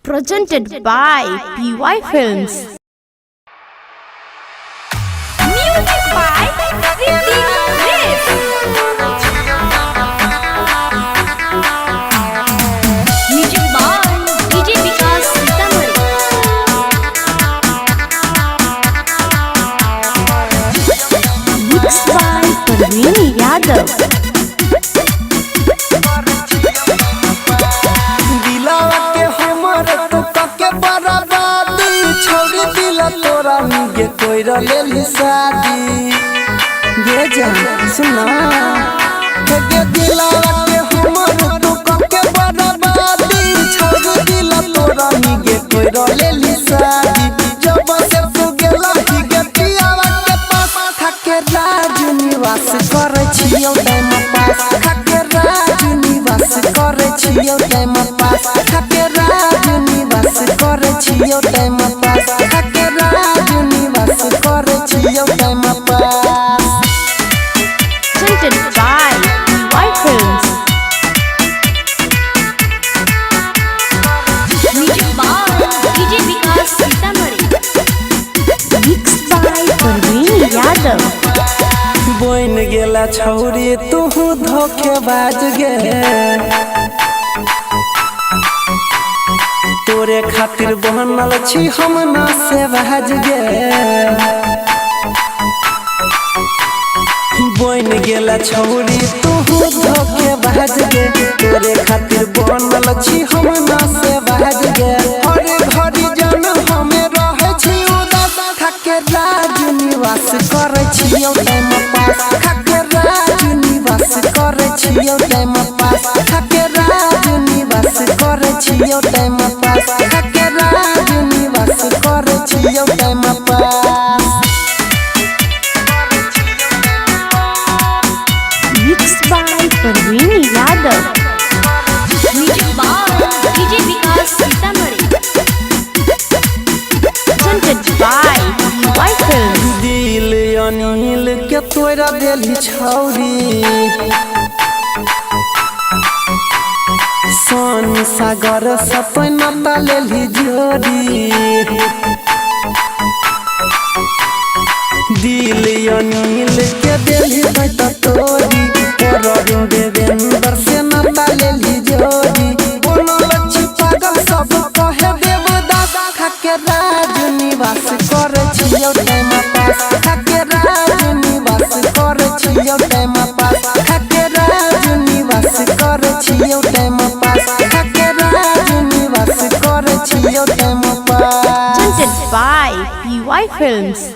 Presented by PY Films. Music by Ritik Grace. Music by DJ Vikas Sitamarhi. Mixed by Parveen Yadav. तोरा निगे कोइरा लेली शादी गे जान सुना गे दिलावा के हमर तू कके बर्बादी छोड़ दिला तोरा निगे कोइरा लेली शादी जब से तू गेला ही गे पियावा के पास खाके राज निवास करे छियौ टाइम पास खाके राज निवास करे छियौ टाइम पास खाके राज निवास करे छियौ टाइम पास खाके राज निवास करे छियौ time pass. Presented by PY Films. Music by DJ Vikas Sitamarhi. Mixed by Parveen Yadav. बोइन गेला छौरी तू धोखेबाज गे तोरे खातिर बनल छी हम ना से बाज गे बोइन गेला छौरी तू धोखेबाज गे तोरे खातिर बनल छी हम ना से बाज गे हर घड़ी जन हमें रहे छी उदास खाके राज निवास करे छियौ टाइम पास खाके राज निवास करे छियौ टाइम पास खाके राज निवास करे छियौ टाइम पास खाके राज निवास करे छियौ time pass. Mixed by Parveen Yadav. Music by DJ Vikas Sitamarhi. Presented by PY Films. दिल अनिल के तोरा देली छौरी सोन सागर सपना लेली जोड़ी दिल अनिल के देली बैठ तोरी परवीन देवेंद्र से नाता लेली जोड़ी बोलो लच्छी पागल सब कहे देवदास खाके राज निवास करे छियौ टाइम पास खाके राज निवास करे छियौ टाइम पास खाके राज निवास करे छियौ टाइम पास खाके राज निवास करे छियौ time pass. Presented by PY Films.